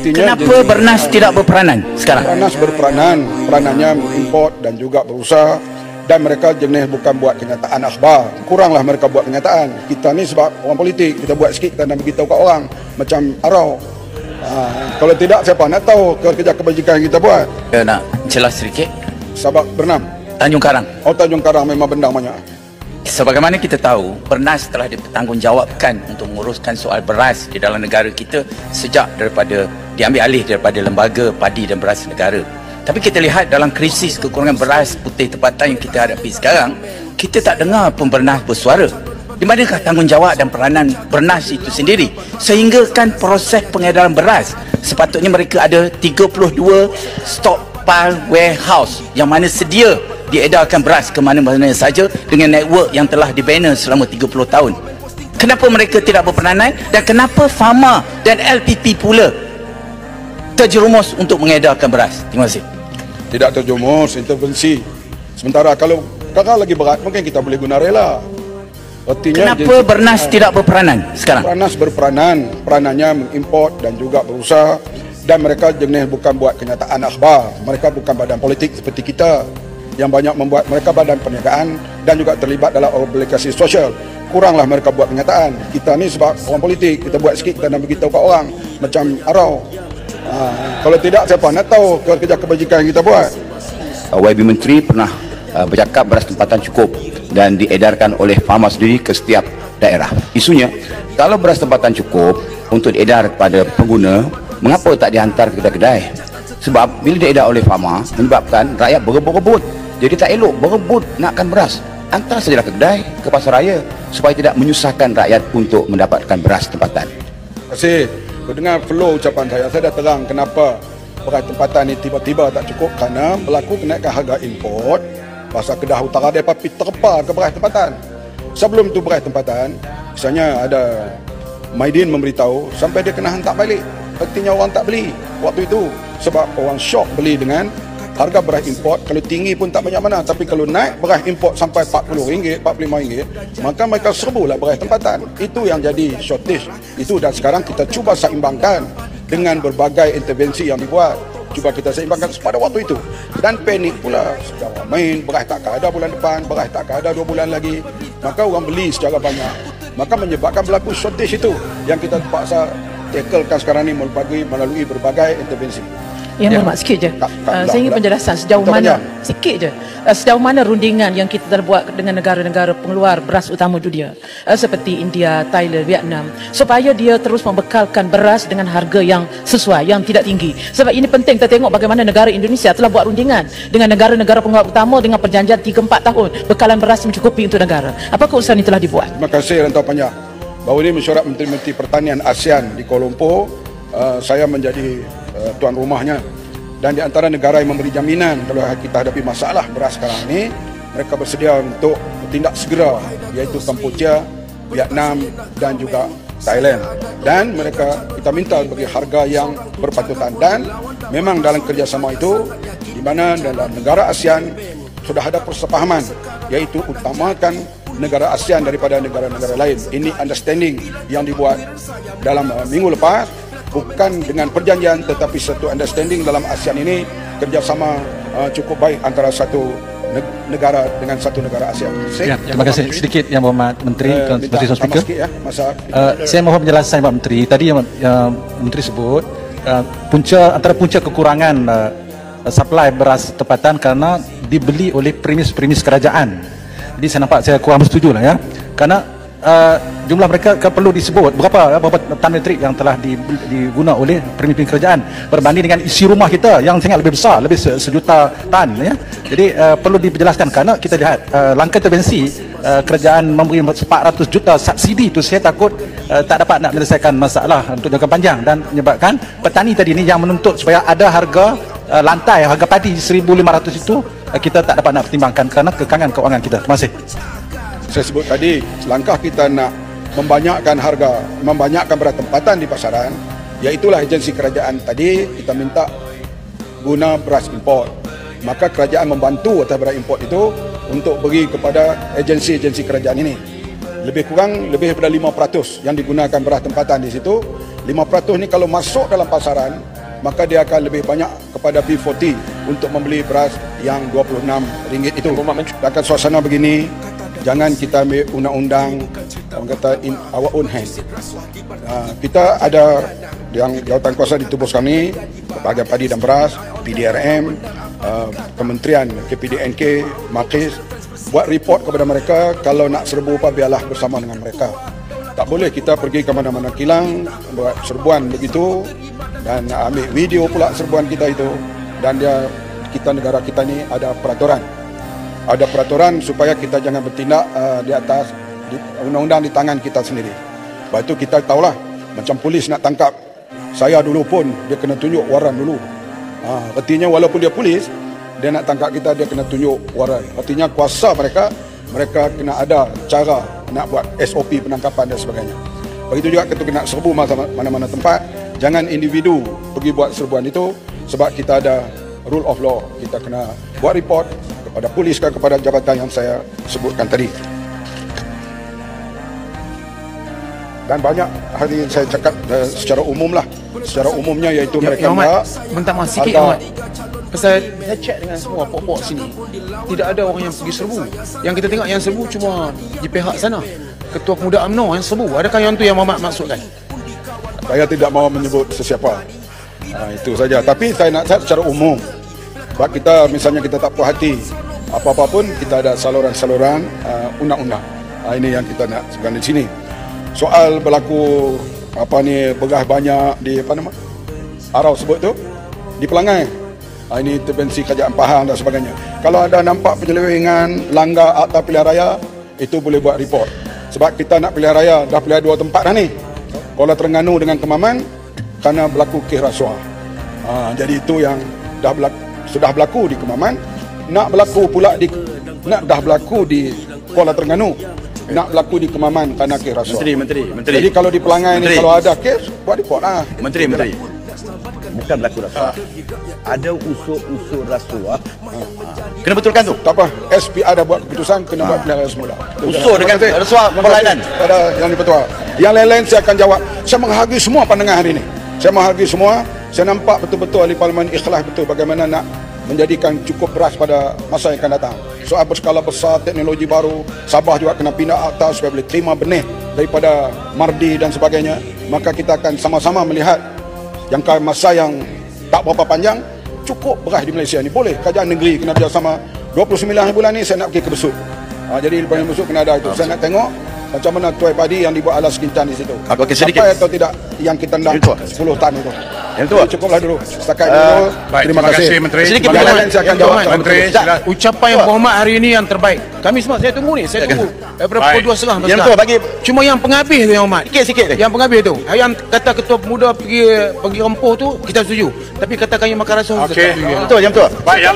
Kenapa Bernas tidak berperanan sekarang? Bernas berperanan, peranannya mengimport dan juga berusaha, dan mereka jenis bukan buat kenyataan akhbar. Kuranglah mereka buat kenyataan. Kita ni sebab orang politik, kita buat sikit, kita nak beritahu kat orang macam arau. Kalau tidak, siapa nak tahu kerja kebajikan yang kita buat? Ya, nak jelas sedikit. Sabak Bernam, Tanjung Karang. oh Tanjung Karang memang bendang banyak. Sebagaimana kita tahu, Bernas telah dipertanggungjawabkan untuk menguruskan soal beras di dalam negara kita sejak daripada diambil alih daripada Lembaga Padi dan Beras Negara. Tapi kita lihat dalam krisis kekurangan beras putih tempatan yang kita hadapi sekarang, kita tak dengar pun Bernas bersuara. Di manakah tanggungjawab dan peranan Bernas itu sendiri? Sehingga kan proses pengedaran beras, sepatutnya mereka ada 32 stockpile warehouse yang mana sedia diedarkan beras ke mana-mana saja dengan network yang telah dibina selama 30 tahun. Kenapa mereka tidak berperanan, dan kenapa Pharma dan LPP pula terjerumus untuk mengedarkan beras? Terima kasih. Tidak terjerumus, intervensi. Sementara kalau kakak lagi berat, mungkin kita boleh guna rela. Artinya, kenapa Bernas tidak berperanan sekarang? Bernas berperanan, peranannya mengimport dan juga berusaha, dan mereka jenis bukan buat kenyataan akhbar. Mereka bukan badan politik seperti kita yang banyak membuat, mereka badan perniagaan dan juga terlibat dalam obligasi sosial. Kuranglah mereka buat kenyataan. Kita ni sebab orang politik, kita buat sikit, kita nak beritahu kat orang macam arau. Kalau tidak, siapa nak tahu kerja kebajikan yang kita buat? YB Menteri pernah bercakap beras tempatan cukup dan diedarkan oleh Pharma sendiri ke setiap daerah. Isunya, kalau beras tempatan cukup untuk diedar kepada pengguna, mengapa tak dihantar ke kedai-kedai? Sebab bila diedar oleh Pharma, menyebabkan rakyat berebut-rebut. Jadi tak elok berebut nakkan beras. Hantar sajalah ke kedai, ke pasar raya, supaya tidak menyusahkan rakyat untuk mendapatkan beras tempatan. Terima kasih. Kau dengar flow ucapan saya dah terang kenapa beras tempatan ini tiba-tiba tak cukup, kerana berlaku kenaikan harga import. Pasar Kedah Utara dia pergi terpa ke beras tempatan. Sebelum tu beras tempatan, misalnya ada Maidin memberitahu sampai dia kena hantar balik. Artinya orang tak beli waktu itu sebab orang syok beli dengan harga beras import. Kalau tinggi pun tak banyak mana, tapi kalau naik beras import sampai RM40, RM45, maka mereka serbulah beras tempatan. Itu yang jadi shortage itu, dan sekarang kita cuba seimbangkan dengan berbagai intervensi yang dibuat. Cuba kita seimbangkan pada waktu itu. Dan panik pula, secara main beras tak ada bulan depan, beras tak ada 2 bulan lagi, maka orang beli secara banyak, maka menyebabkan berlaku shortage itu yang kita terpaksa tacklekan sekarang ni melalui berbagai intervensi. Yang bermak sikit je. Saya ingin penjelasan sejauh mana, sikit je, sejauh mana rundingan yang kita terbuat dengan negara-negara pengeluar beras utama dunia seperti India, Thailand, Vietnam, supaya dia terus membekalkan beras dengan harga yang sesuai, yang tidak tinggi. Sebab ini penting kita tengok bagaimana negara Indonesia telah buat rundingan dengan negara-negara pengeluar utama dengan perjanjian 3-4 tahun bekalan beras mencukupi untuk negara. Apakah usaha ini telah dibuat? Terima kasih Rantau Panjang. Baru ini mesyuarat Menteri-Menteri Pertanian ASEAN di Kuala Lumpur, saya menjadi tuan rumahnya, dan di antara negara yang memberi jaminan kalau kita hadapi masalah beras sekarang ini, mereka bersedia untuk bertindak segera, iaitu Kampuchea, Vietnam dan juga Thailand. Dan mereka, kita minta bagi harga yang berpatutan, dan memang dalam kerjasama itu di mana dalam negara ASEAN sudah ada persepahaman, iaitu utamakan negara ASEAN daripada negara-negara lain. Ini understanding yang dibuat dalam minggu lepas, bukan dengan perjanjian tetapi satu understanding dalam ASEAN ini, kerjasama cukup baik antara satu negara dengan satu negara ASEAN. Ya, terima kasih sedikit Yang Berhormat Menteri, Constitution Speaker. Ya, saya mohon penjelasan Pak Menteri. Tadi yang Menteri sebut antara punca kekurangan supply beras tempatan kerana dibeli oleh premis kerajaan. Jadi saya nampak saya kurang bersetuju lah ya, kerana jumlah mereka perlu disebut berapa tan metrik yang telah diguna oleh premis kerajaan berbanding dengan isi rumah kita yang sangat lebih besar, lebih 1 juta tan ya. Jadi perlu dijelaskan, kerana kita lihat langkah intervensi kerajaan memberi 400 juta subsidi itu, saya takut tak dapat nak menyelesaikan masalah untuk jangka panjang, dan menyebabkan petani tadi ni yang menuntut supaya ada harga lantai, harga padi 1,500 itu kita tak dapat nak pertimbangkan kerana kekangan keuangan kita. Terima kasih. Saya sebut tadi, selangkah kita nak membanyakkan beras tempatan di pasaran, iaitulah agensi kerajaan tadi kita minta guna beras import. Maka kerajaan membantu atas beras import itu untuk beri kepada agensi-agensi kerajaan ini. lebih kurang lebih daripada 5% yang digunakan beras tempatan di situ. 5% ni kalau masuk dalam pasaran, maka dia akan lebih banyak kepada B40 untuk membeli beras yang RM26 itu. Dalam suasana begini, jangan kita ambil undang-undang, orang kata in our own hand. Kita ada yang jawatan kuasa di tubuh kami, Bahagian Padi dan Beras, PDRM, Kementerian KPDNK, Makis, buat report kepada mereka. Kalau nak serbu apa, biarlah bersama dengan mereka. Tak boleh kita pergi ke mana-mana kilang buat serbuan begitu dan ambil video pula serbuan kita itu. Dan negara kita ni ada peraturan. Ada peraturan supaya kita jangan bertindak di atas undang-undang di tangan kita sendiri. Sebab itu kita tahulah, macam polis nak tangkap saya dulu pun dia kena tunjuk waran dulu. Artinya walaupun dia polis, dia nak tangkap kita, dia kena tunjuk waran. Artinya kuasa mereka kena ada cara nak buat SOP penangkapan dan sebagainya. Begitu juga ketika nak serbu mana-mana tempat, jangan individu pergi buat serbuan itu, sebab kita ada rule of law. Kita kena buat report kepada polis dan kepada jabatan yang saya sebutkan tadi. Dan banyak hari saya cakap secara umum lah. Secara umumnya iaitu mereka minta maaf sikit Ahmad. Pasal saya cek dengan semua pok-pok sini, tidak ada orang yang pergi serbu. Yang kita tengok yang serbu cuma di pihak sana. Ketua Pemuda UMNO yang serbu. Adakah yang tu yang Muhammad maksudkan? Saya tidak mahu menyebut sesiapa. Itu saja. Tapi saya nak cakap secara umum. Sebab kita, misalnya kita tak puas hati apa-apa pun, kita ada saluran-saluran undang-undang. Ini yang kita nak sebutkan di sini. Soal berlaku begah banyak di Arau sebut tu, di Pelangai. Ini intervensi kerajaan Pahang dan sebagainya. Kalau ada nampak penyelewengan, langgar akta pilihan raya, itu boleh buat report. Sebab kita nak pilihan raya, dah pilihan 2 tempat dah ni. Kuala Terengganu dengan Kemaman, kerana berlaku kes rasuah. Jadi itu yang sudah berlaku di Kemaman, dah berlaku di Kuala Terengganu, nak berlaku di Kemaman kerana kes rasuah. Menteri. Jadi kalau di Pelangai ni, kalau ada kes, buat report lah. Menteri. Bukan berlaku rasuah. Ada unsur-unsur rasuah. Kena betulkan tu. Tak apa, SP ada buat keputusan, kena buat pilihan raya semula. Unsur dengan rasuah perlainan. Ada yang dipertua. Yang lain-lain saya akan jawab. Saya menghargai semua pandangan hari ini. Saya menghargai semua. Saya nampak betul-betul ahli parlimen ikhlas betul bagaimana nak menjadikan cukup beras pada masa yang akan datang. Soal berskala besar, teknologi baru, Sabah juga kena pindah akta supaya boleh terima benih daripada Mardi dan sebagainya. Maka kita akan sama-sama melihat jangka masa yang tak berapa panjang, cukup beras di Malaysia ni. Boleh kerajaan negeri kena bersama. 29 bulan ni saya nak pergi ke Besut. Jadi lepas Besut kena ada itu. Saya nak tengok macam mana tuai padi yang dibuat alas kincan di situ. Sampai atau tidak yang kita tendang 10 tan itu. Yang tu cukuplah dulu. Setakat dulu. Terima kasih Menteri. Sedikit saya akan jawab Menteri. Ucapan yang berhormat hari ini yang terbaik. Kami semua saya tunggu ni. Saya tunggu daripada pukul 2.30 Yang tu bagi. Cuma yang penghabis tu yang hormat. Sikit je. Yang penghabis tu. Yang kata Ketua Pemuda pergi rempuh tu kita setuju. Tapi katakan yang makan rasuah. Okey. Betul, yang betul. Baik, yang